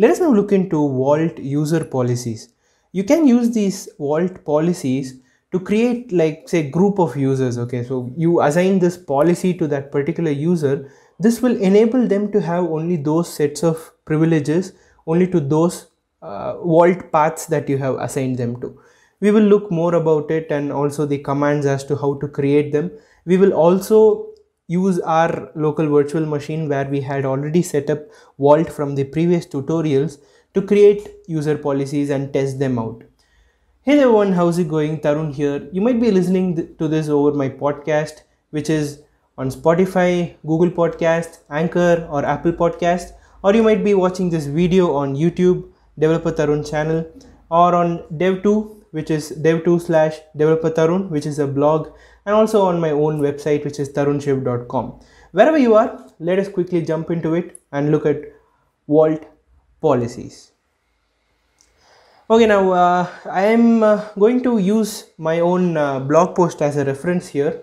Let us now look into Vault user policies. You can use these Vault policies to create, like, say, group of users. Okay, so you assign this policy to that particular user. This will enable them to have only those sets of privileges, only to those Vault paths that you have assigned them to. We will look more about it and also the commands as to how to create them. We will also use our local virtual machine where we had already set up Vault from the previous tutorials to create user policies and test them out. Hey everyone, how's it going? Tarun here. You might be listening to this over my podcast, which is on Spotify, Google Podcast, Anchor or Apple Podcast, or you might be watching this video on YouTube, Developer Tarun channel, or on Dev2, which is dev2/Developer Tarun, which is a blog, and also on my own website, which is tarunshiv.com. Wherever you are, let us quickly jump into it and look at Vault policies. Okay, now I am going to use my own blog post as a reference here,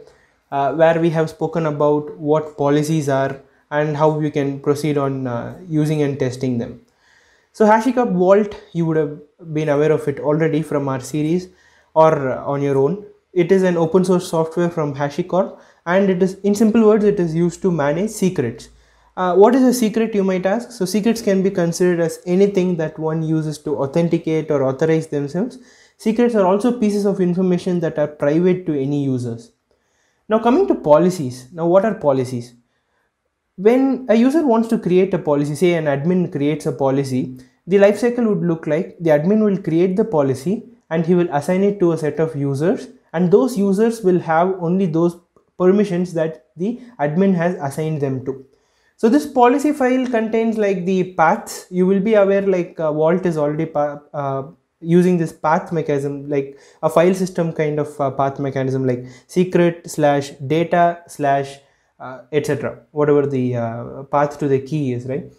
where we have spoken about what policies are and how you can proceed on using and testing them. So HashiCorp Vault, you would have been aware of it already from our series or on your own. It is an open source software from HashiCorp, and it is, in simple words, it is used to manage secrets. What is a secret, you might ask? So secrets can be considered as anything that one uses to authenticate or authorize themselves. Secrets are also pieces of information that are private to any users. Now coming to policies. Now what are policies? When a user wants to create a policy, say an admin creates a policy, the lifecycle would look like the admin will create the policy and he will assign it to a set of users, and those users will have only those permissions that the admin has assigned them to. So this policy file contains like the paths. You will be aware like Vault is already using this path mechanism, like a file system kind of path mechanism, like secret/data/ etc. whatever the path to the key is, right?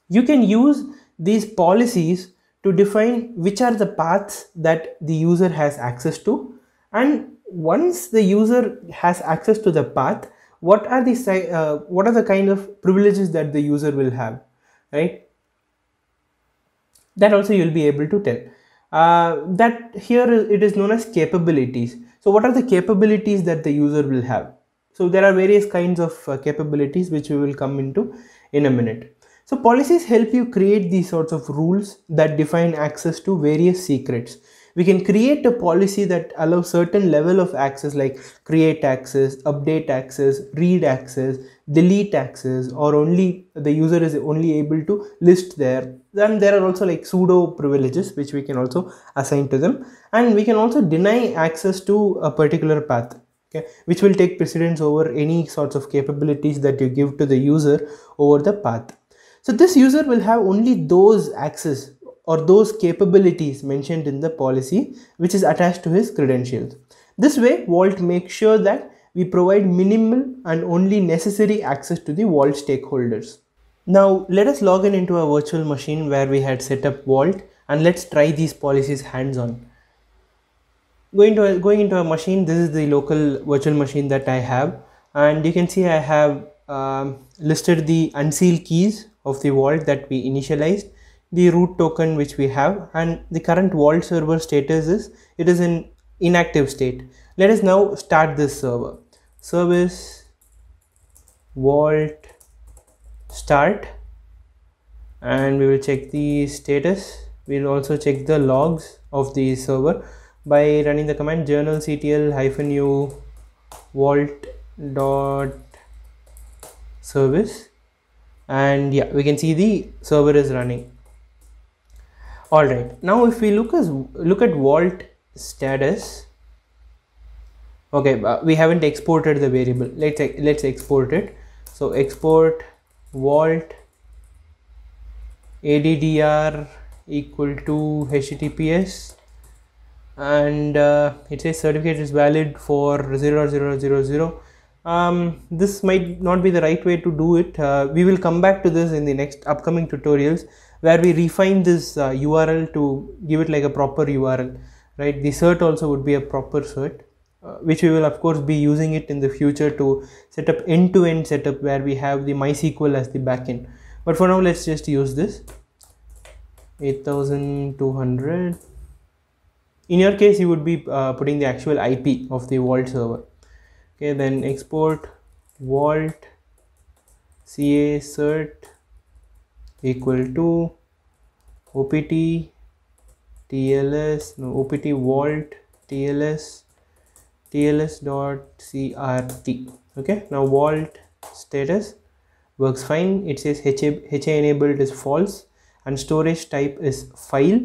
You can use these policies to define which are the paths that the user has access to, and once the user has access to the path, what are the kind of privileges that the user will have, right? That also you'll be able to tell. That here it is known as capabilities. So what are the capabilities that the user will have? So there are various kinds of capabilities which we will come into in a minute. So policies help you create these sorts of rules that define access to various secrets. We can create a policy that allows certain level of access, like create access, update access, read access, delete access, or only the user is only able to list there. Then there are also like pseudo privileges which we can also assign to them, and we can also deny access to a particular path, okay, which will take precedence over any sorts of capabilities that you give to the user over the path. So this user will have only those access or those capabilities mentioned in the policy which is attached to his credentials. This way, Vault makes sure that we provide minimal and only necessary access to the Vault stakeholders. Now let us log in into a virtual machine where we had set up Vault, and let's try these policies hands-on. Going into a machine, this is the local virtual machine that I have, and you can see I have listed the unsealed keys of the Vault that we initialized, the root token which we have, and the current Vault server status is it is in inactive state. Let us now start this server. Service Vault start, and we will check the status. We will also check the logs of the server by running the command journalctl-u vault.service, and yeah, we can see the server is running. All right, now if we look at Vault status, okay, we haven't exported the variable. Let's export it. So export Vault addr equal to https, and it says certificate is valid for 00000. This might not be the right way to do it. We will come back to this in the next upcoming tutorials, where we refine this URL to give it like a proper URL, right? The cert also would be a proper cert, which we will of course be using it in the future to set up end-to-end setup where we have the MySQL as the backend. But for now, let's just use this. 8200. In your case, you would be putting the actual IP of the Vault server. Okay, then export Vault CA cert equal to opt tls, no, opt Vault tls dot crt. Okay, now Vault status works fine. It says HA enabled is false and storage type is file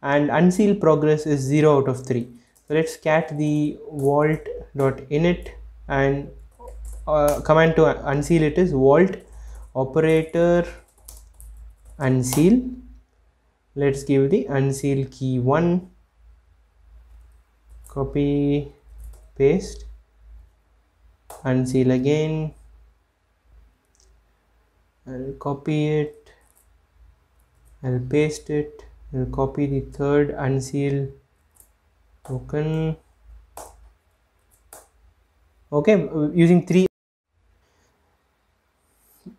and unseal progress is 0 out of 3. So let's cat the vault.init and command to unseal it is vault operator unseal. Let's give the unseal key 1, copy, paste, unseal again, I'll copy it, I'll paste it, I'll copy the third unseal token. Okay, using 3.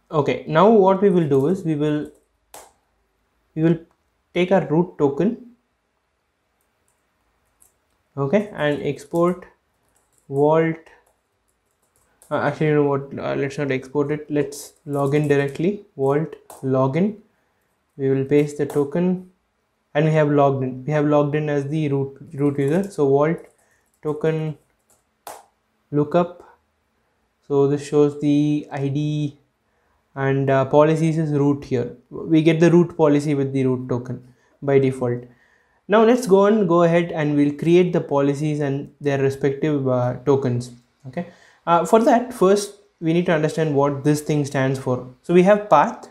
Okay, now what we will do is we will take our root token, okay, and export Vault. Actually, you know what, let's not export it, let's log in directly. Vault login, we will paste the token and we have logged in as the root user. So Vault token lookup, so this shows the ID and policies is root. Here we get the root policy with the root token by default. Now let's go ahead and we'll create the policies and their respective tokens. Okay, for that, first we need to understand what this thing stands for. So we have path,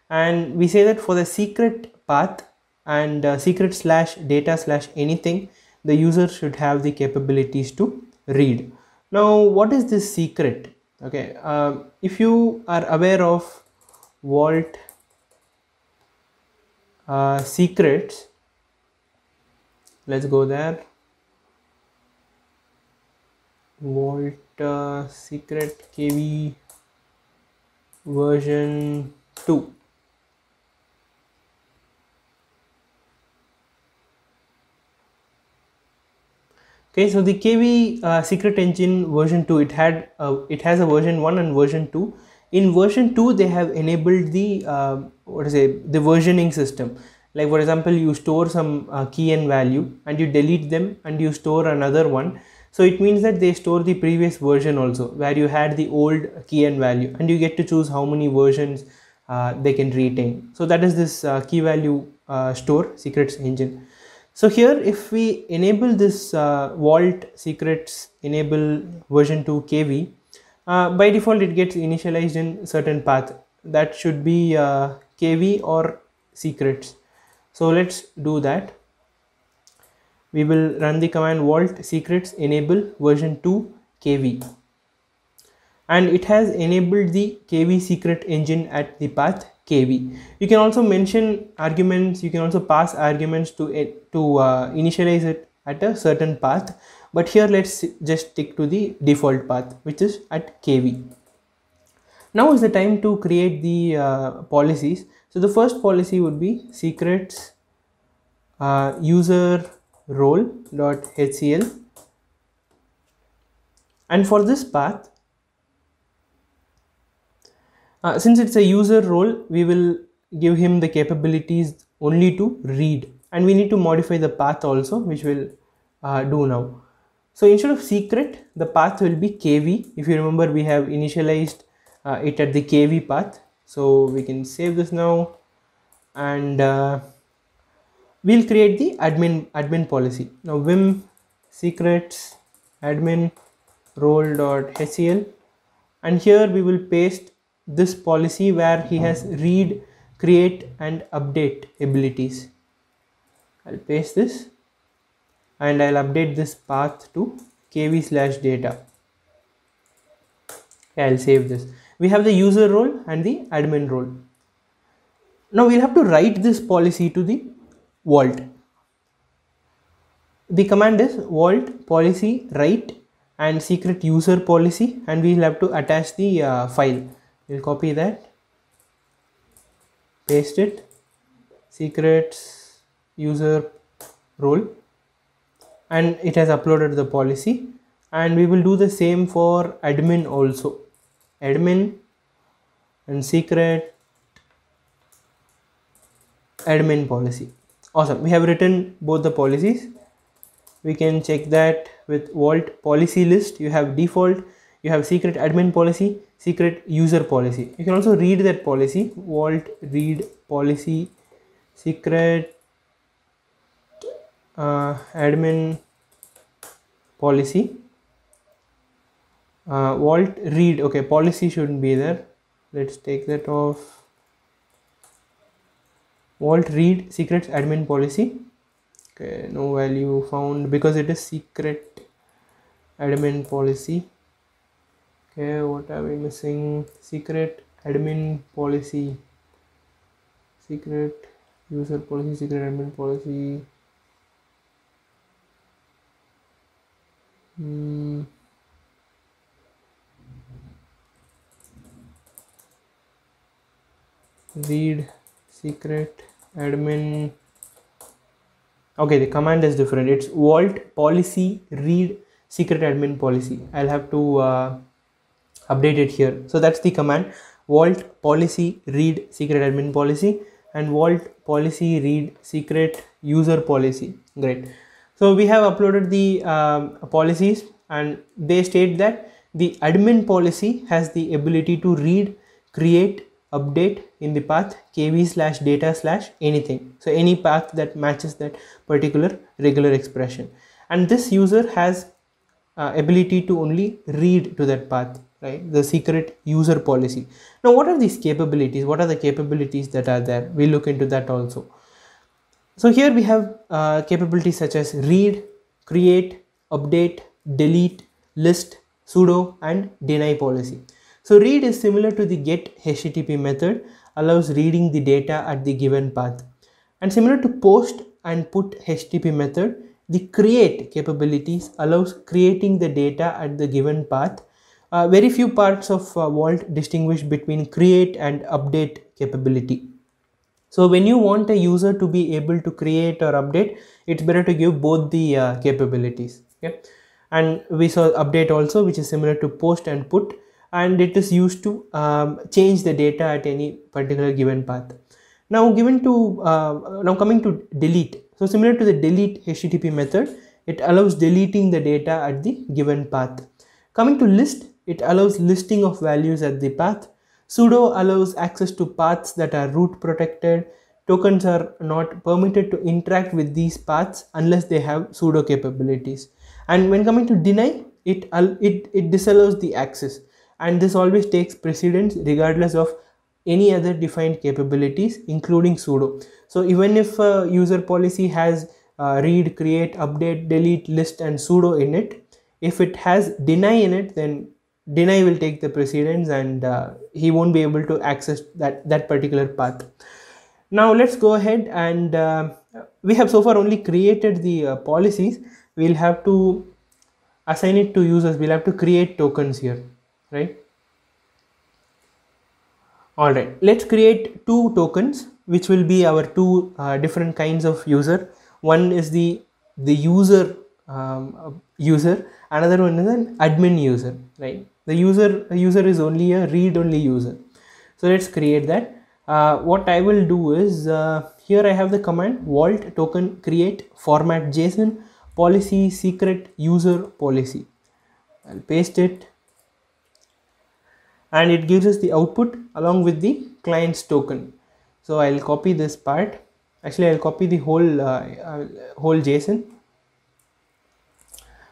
and we say that for the secret path and secret slash data slash anything, the user should have the capabilities to read. Now what is this secret? Okay, if you are aware of Vault secrets, let's go there. Vault secret KV version 2. Okay, so the KV secret engine version 2, it has a version 1 and version 2. In version 2, they have enabled the the versioning system. Like for example, you store some key and value and you delete them and you store another one. So it means that they store the previous version also, where you had the old key and value, and you get to choose how many versions they can retain. So that is this key value store secrets engine. So here, if we enable this Vault secrets enable version 2 KV, by default it gets initialized in certain path that should be KV or secrets. So let's do that. We will run the command Vault secrets enable version 2 KV, and it has enabled the KV secret engine at the path KV. You can also mention arguments, you can also pass arguments to initialize it at a certain path, but here let's just stick to the default path, which is at KV. Now is the time to create the policies. So the first policy would be secrets user role.hcl, and for this path, since it's a user role, we will give him the capabilities only to read, and we need to modify the path also, which we'll do now. So instead of secret, the path will be KV. If you remember, we have initialized it at the KV path. So we can save this now, and we'll create the admin policy. Now vim secrets admin role.hcl, and here we will paste this policy where he has read, create and update abilities. I'll paste this and I'll update this path to kv/data. I'll save this. We have the user role and the admin role. Now we'll have to write this policy to the Vault. The command is Vault policy write and secret user policy, and we'll have to attach the file. We'll copy that, paste it, secrets user role, and it has uploaded the policy. And we will do the same for admin also. Admin and secret admin policy. Awesome, we have written both the policies. We can check that with vault policy list. You have default, you have secret admin policy, secret user policy. You can also read that policy, vault read policy, secret admin policy, vault read. Okay, policy shouldn't be there, let's take that off. Vault read secrets admin policy. Okay, no value found because it is secret admin policy. Okay, what are we missing? Secret admin policy, secret user policy, secret admin policy. Read secret admin. Okay, the command is different. It's vault policy read secret admin policy. I'll have to update it here. So that's the command, vault policy read secret admin policy and vault policy read secret user policy. Great. So we have uploaded the policies, and they state that the admin policy has the ability to read, create, update in the path kv/data/anything. So any path that matches that particular regular expression, and this user has ability to only read to that path, right? The secret user policy. Now what are these capabilities? What are the capabilities that are there? We'll look into that also. So here we have capabilities such as read, create, update, delete, list, sudo, and deny policy. So read is similar to the get HTTP method, allows reading the data at the given path. And similar to post and put HTTP method, the create capabilities allows creating the data at the given path. Very few parts of Vault distinguish between create and update capability. So when you want a user to be able to create or update, it's better to give both the capabilities. Okay? And we saw update also, which is similar to post and put, and it is used to change the data at any particular given path. Now coming to delete. So similar to the delete HTTP method, it allows deleting the data at the given path. Coming to list, it allows listing of values at the path. Sudo allows access to paths that are root protected. Tokens are not permitted to interact with these paths unless they have sudo capabilities. And when coming to deny, it disallows the access, and this always takes precedence regardless of any other defined capabilities, including sudo. So even if a user policy has read, create, update, delete, list, and sudo in it, if it has deny in it, then deny will take the precedence, and he won't be able to access that particular path. Now let's go ahead, and we have so far only created the policies. We'll have to assign it to users. We'll have to create tokens here, right? All right, let's create two tokens, which will be our two different kinds of user. One is the user user, another one is an admin user, right? The user is only a read only user. So let's create that. What I will do is here I have the command vault token create format JSON policy secret user policy. I'll paste it, and it gives us the output along with the client's token. So I'll copy this part. Actually, I'll copy the whole JSON.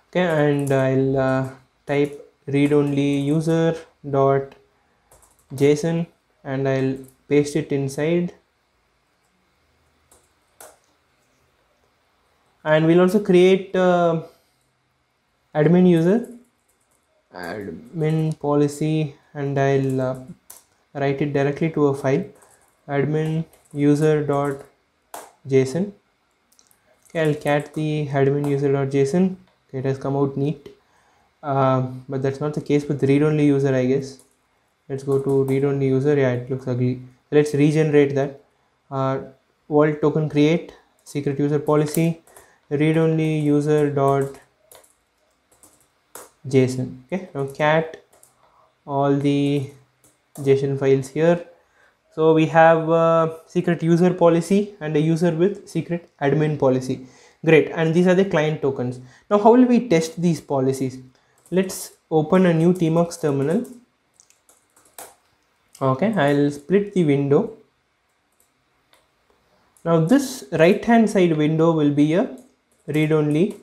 Okay, and I'll type read only user dot JSON, and I'll paste it inside. And we'll also create admin user, admin policy, and I'll write it directly to a file, admin user dot JSON. Okay, I'll cat the admin user dot JSON. Okay, it has come out neat, but that's not the case with read only user, I guess. Let's go to read only user. Yeah, it looks ugly. Let's regenerate that. vault token create secret user policy read only user dot json. Okay, now cat all the json files here. So we have a secret user policy and a user with secret admin policy. Great, and these are the client tokens. Now how will we test these policies? Let's open a new Tmux terminal. Okay, I'll split the window. Now this right hand side window will be a read only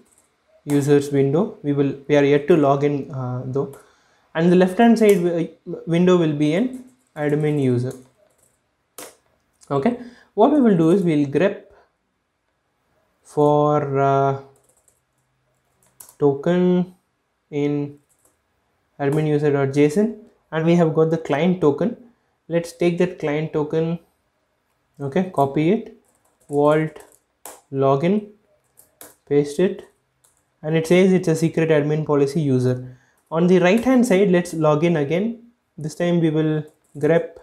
users window. We are yet to log in though, and the left hand side window will be an admin user. Okay, what we will do is we'll grep for token in admin user.json, and we have got the client token. Let's take that client token. Okay, copy it, vault login, paste it, and it says it's a secret admin policy user. On the right hand side, let's log in again. This time we will grep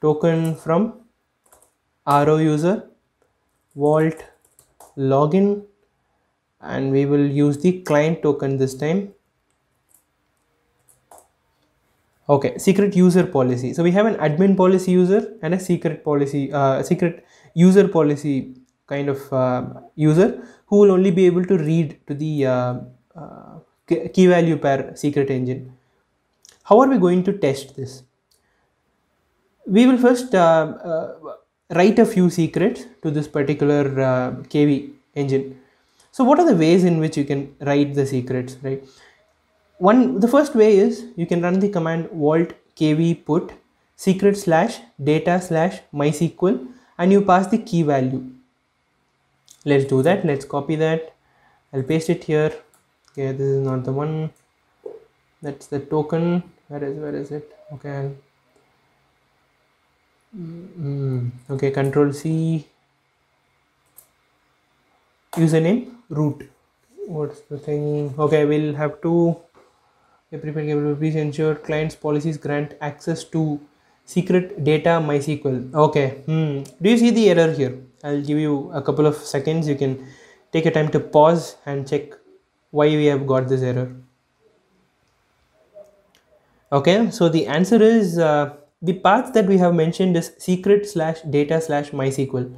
token from RO user, vault login, and we will use the client token this time. Okay, secret user policy. So we have an admin policy user and a secret policy, secret user policy kind of user who will only be able to read to the key value pair secret engine. How are we going to test this? We will first write a few secrets to this particular KV engine. So what are the ways in which you can write the secrets, right? The first way is you can run the command vault kv put secret slash data slash mysql and you pass the key value. Let's do that. Let's copy that. I'll paste it here. Okay, this is not the one. That's the token. Where is it? Okay. Okay, control C. Username root. What's the thing? Okay, we'll have to please ensure client's policies grant access to secret data MySQL. Okay. Do you see the error here? I'll give you a couple of seconds. You can take a time to pause and check why we have got this error. Okay, so the answer is the path that we have mentioned is secret slash data slash MySQL,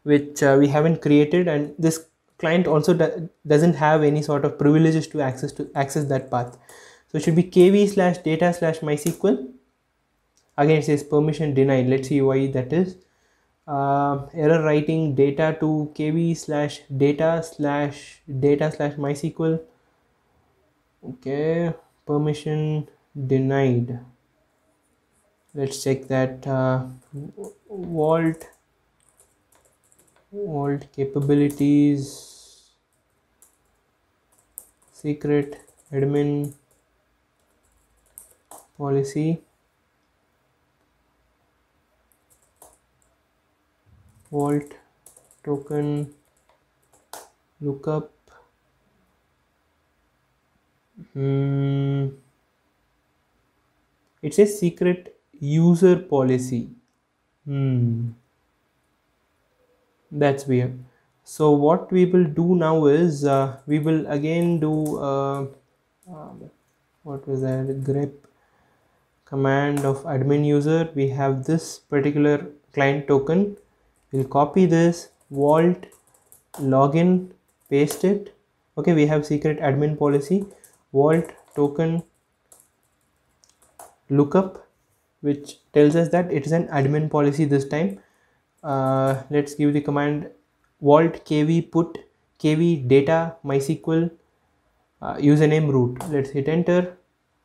which we haven't created, and this client also doesn't have any sort of privileges to access that path. So it should be kv slash data slash MySQL. Again, it says permission denied. Let's see why that is. Error writing data to kv slash data slash MySQL. Okay, permission denied. Let's check that. Vault capabilities, secret admin policy, vault token lookup. It says secret user policy. That's weird. So what we will do now is we will again do what was that, grep command of admin user. We have this particular client token. We'll copy this, vault login, paste it. Okay, we have secret admin policy, vault token lookup, which tells us that it is an admin policy this time. Let's give the command vault kv put kv data MySQL username root. Let's hit enter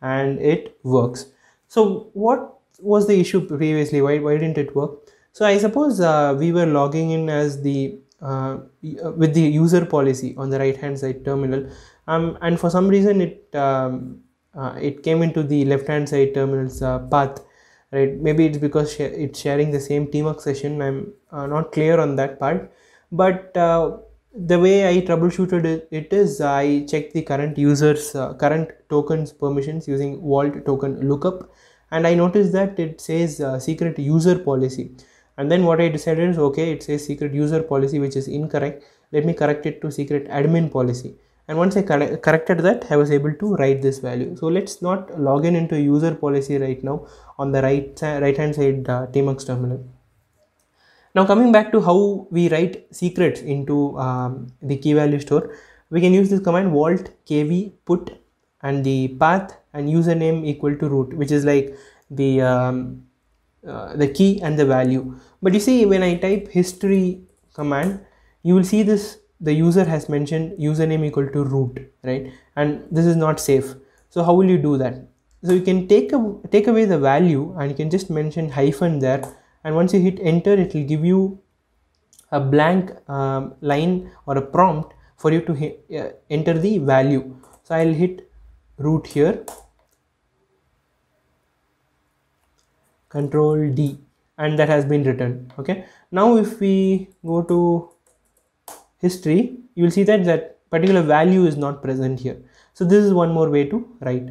and it works. So what was the issue previously? Why didn't it work? So I suppose we were logging in as the with the user policy on the right hand side terminal, and for some reason it came into the left hand side terminal's path, right? Maybe it's because it's sharing the same Tmux session. I'm not clear on that part, but the way I troubleshooted it is I checked the current users current tokens permissions using vault token lookup, and I noticed that it says secret user policy, And then what I decided is, okay, it says secret user policy, which is incorrect. Let me correct it to secret admin policy. And once I corrected that, I was able to write this value. So let's not log in into user policy right now on the right hand side Tmux terminal. Now coming back to how we write secrets into the key value store, we can use this command vault kv put and the path and username equal to root, which is like the key and the value. But you see, when I type history command, you will see this, the user has mentioned username equal to root, right? And this is not safe. So how will you do that? So you can take away the value and you can just mention hyphen there, and once you hit enter, it will give you a blank line or a prompt for you to enter the value. So I'll hit root here, Control D, and that has been written. Okay, now if we go to history, you will see that that particular value is not present here. So this is one more way to write.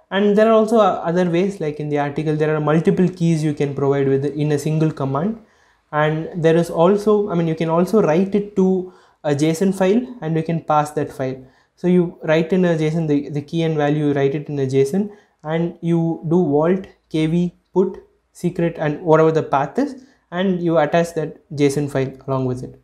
And there are also other ways, like in the article there are multiple keys you can provide with in a single command. And there is also, I mean, you can also write it to a JSON file and you can pass that file. So you write in a JSON the key and value, you write it in a JSON, and you do vault kv put secret and whatever the path is, and you attach that JSON file along with it.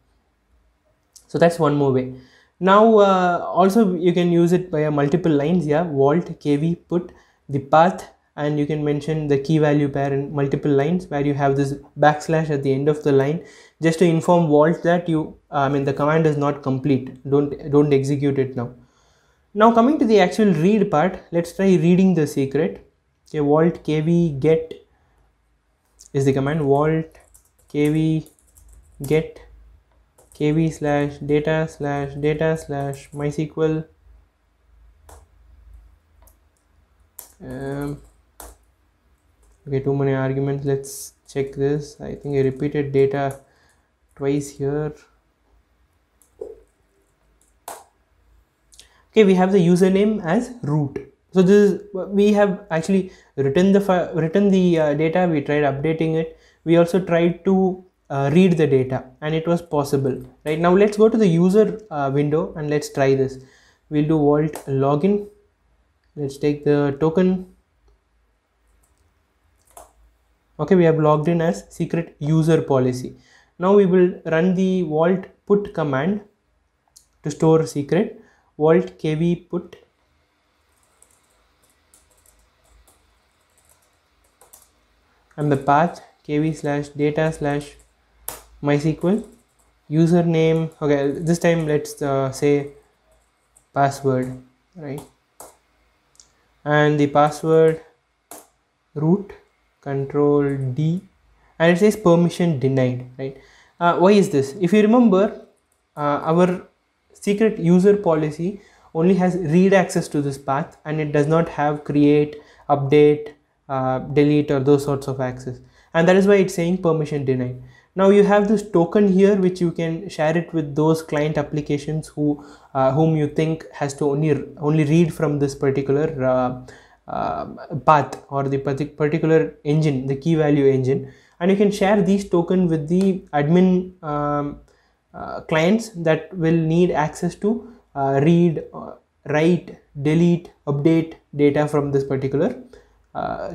So that's one more way. Now also you can use it via multiple lines. Yeah, vault kv put the path, and you can mention the key value pair in multiple lines where you have this backslash at the end of the line, just to inform vault that you the command is not complete, don't execute it now. Now coming to the actual read part, let's try reading the secret. Okay, vault kv get is the command, vault kv get kv slash data slash MySQL okay, too many arguments. Let's check this. I think I repeated data twice here. Okay, we have the username as root. So this is, we have actually written the data. We tried updating it. We also tried to read the data, and it was possible. Right now, let's go to the user window and let's try this. We'll do vault login. Let's take the token. Okay, we have logged in as secret user policy. Now we will run the vault put command to store secret. Vault kv put and the path kv slash data slash MySQL username. Okay, this time let's say password, right? And the password root, Control D, and it says permission denied, right? Why is this? If you remember, our secret user policy only has read access to this path, and it does not have create, update, delete, or those sorts of access, and that is why it's saying permission denied. Now you have this token here, which you can share it with those client applications whom you think has to only read from this particular path or the particular engine, the key value engine, and you can share these tokens with the admin clients that will need access to read, write, delete, update data from this particular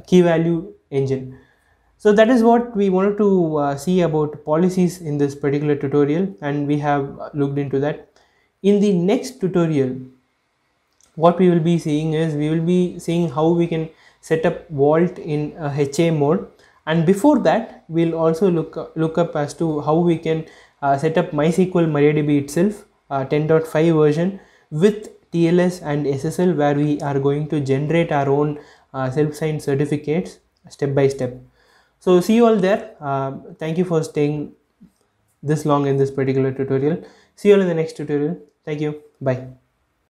key value engine. So that is what we wanted to see about policies in this particular tutorial, and we have looked into that. In the next tutorial, what we will be seeing is, we will be seeing how we can set up vault in HA mode, and before that we'll also look up as to how we can set up MySQL MariaDB itself 10.5 version with TLS and SSL, where we are going to generate our own self-signed certificates step by step. So see you all there. Thank you for staying this long in this particular tutorial. See you all in the next tutorial. Thank you. Bye.